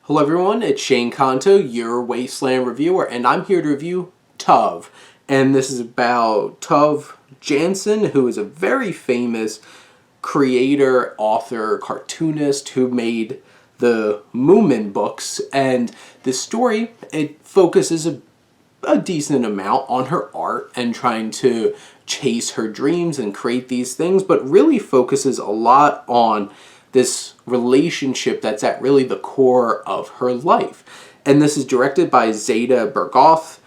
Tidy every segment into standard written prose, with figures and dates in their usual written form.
Hello everyone, it's Shane Kanto, your Wasteland reviewer, and I'm here to review Tove. And this is about Tove Jansson, who is a very famous creator, author, cartoonist who made the Moomin books. And this story, it focuses a decent amount on her art and trying to chase her dreams and create these things, but really focuses a lot on this relationship that's at really the core of her life. And this is directed by Zeta Bergroth,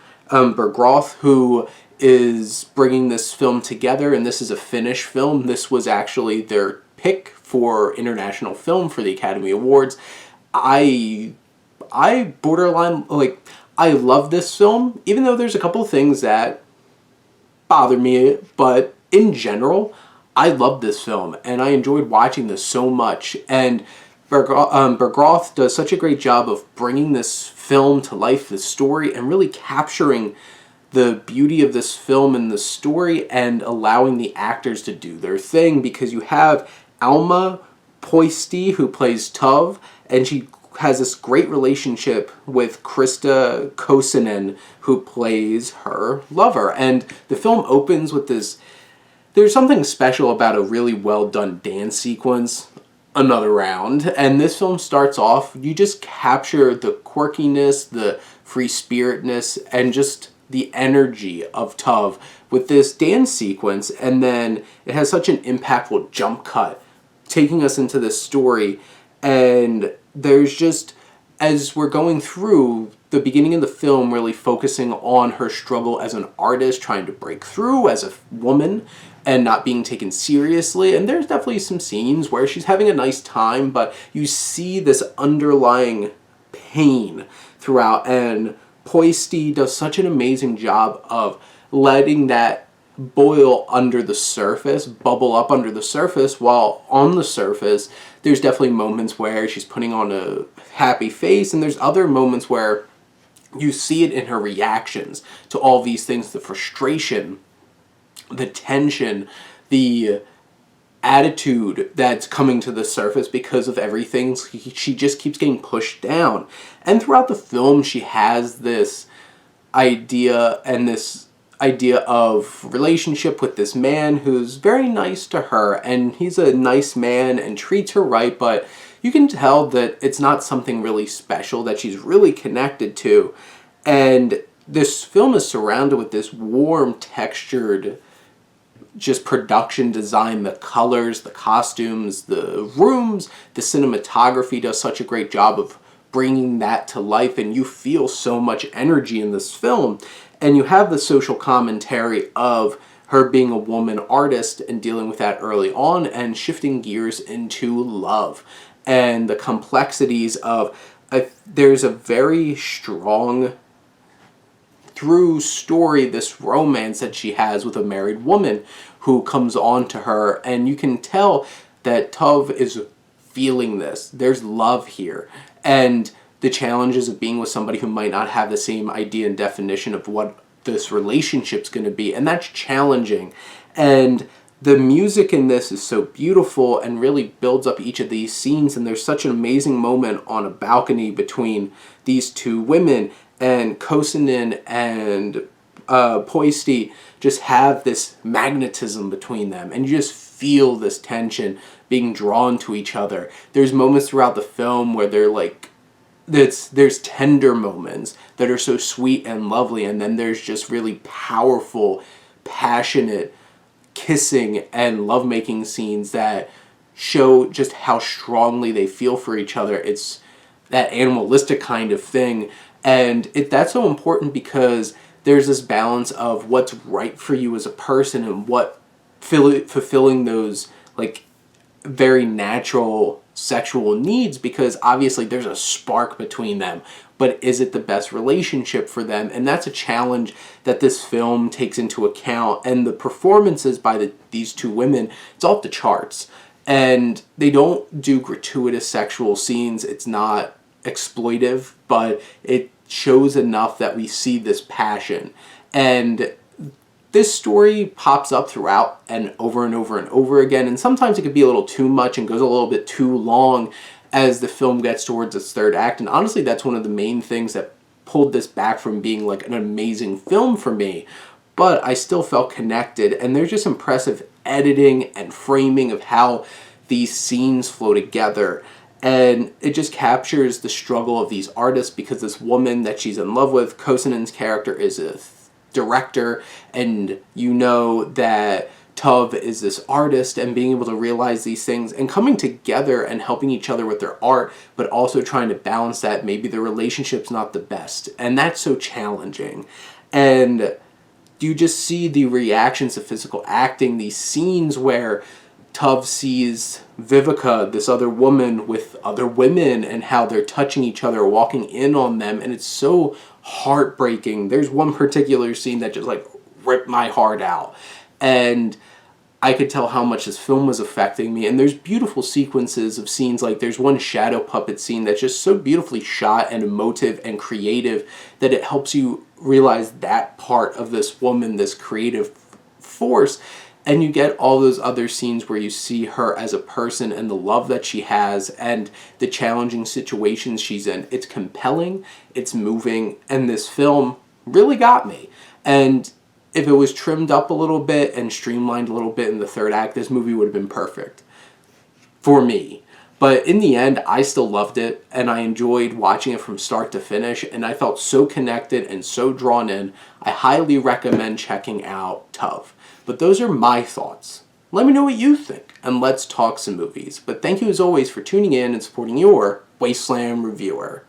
who is bringing this film together, and this is a Finnish film. This was actually their pick for international film for the Academy Awards. I borderline, I love this film, even though there's a couple things that bother me, but in general, I love this film, and I enjoyed watching this so much. And Bergroth does such a great job of bringing this film to life, this story, and really capturing the beauty of this film and the story and allowing the actors to do their thing, because you have Alma Poisti, who plays Tove, and she has this great relationship with Krista Kosinen, who plays her lover. And the film opens with this. There's something special about a really well done dance sequence, another round, and this film starts off, you just capture the quirkiness, the free spiritedness, and just the energy of Tove with this dance sequence, and then it has such an impactful jump cut taking us into this story. And there's just, as we're going through the beginning of the film, really focusing on her struggle as an artist, trying to break through as a woman and not being taken seriously. And there's definitely some scenes where she's having a nice time, but you see this underlying pain throughout. And Poisty does such an amazing job of letting that boil under the surface, bubble up under the surface, while on the surface there's definitely moments where she's putting on a happy face, and there's other moments where you see it in her reactions to all these things, the frustration, the tension, the attitude that's coming to the surface because of everything. She just keeps getting pushed down. And throughout the film, she has this idea of relationship with this man who's very nice to her, and he's a nice man and treats her right, but you can tell that it's not something really special that she's really connected to. And this film is surrounded with this warm, textured, just production design, the colors, the costumes, the rooms, the cinematography does such a great job of bringing that to life, and you feel so much energy in this film. And you have the social commentary of her being a woman artist and dealing with that early on and shifting gears into love and the complexities of there's a very strong through story, this romance that she has with a married woman who comes on to her, and you can tell that Tove is feeling this. There's love here, and the challenges of being with somebody who might not have the same idea and definition of what this relationship's going to be, and that's challenging. And the music in this is so beautiful and really builds up each of these scenes, and there's such an amazing moment on a balcony between these two women, and Kosinen and Poisty just have this magnetism between them, and you just feel this tension being drawn to each other. There's moments throughout the film where they're like, there's tender moments that are so sweet and lovely, and then there's just really powerful, passionate kissing and lovemaking scenes that show just how strongly they feel for each other. It's that animalistic kind of thing, and that's so important because there's this balance of what's right for you as a person and what fulfilling those like very natural sexual needs, because obviously there's a spark between them, but is it the best relationship for them? And that's a challenge that this film takes into account. And the performances by these two women, it's off the charts, and they don't do gratuitous sexual scenes. It's not exploitive, but it shows enough that we see this passion. And this story pops up throughout and over and over and over again, and sometimes it could be a little too much and goes a little bit too long, as the film gets towards its third act. And honestly, that's one of the main things that pulled this back from being like an amazing film for me. But I still felt connected, and there's just impressive editing and framing of how these scenes flow together. And it just captures the struggle of these artists, because this woman that she's in love with, Kosinen's character, is a director, and you know that Tove is this artist, and being able to realize these things and coming together and helping each other with their art, but also trying to balance that. Maybe the relationship's not the best, and that's so challenging. And you just see the reactions of physical acting, these scenes where Tove sees Vivica, this other woman, with other women, and how they're touching each other, walking in on them, and it's so heartbreaking. There's one particular scene that just like ripped my heart out, and I could tell how much this film was affecting me. And there's beautiful sequences of scenes, like there's one shadow puppet scene that's just so beautifully shot and emotive and creative that it helps you realize that part of this woman, this creative force. And you get all those other scenes where you see her as a person and the love that she has and the challenging situations she's in. It's compelling, it's moving, and this film really got me. And if it was trimmed up a little bit and streamlined a little bit in the third act, this movie would have been perfect for me. But in the end, I still loved it, and I enjoyed watching it from start to finish, and I felt so connected and so drawn in. I highly recommend checking out Tove. But those are my thoughts. Let me know what you think, and let's talk some movies. But thank you as always for tuning in and supporting your Wasteland reviewer.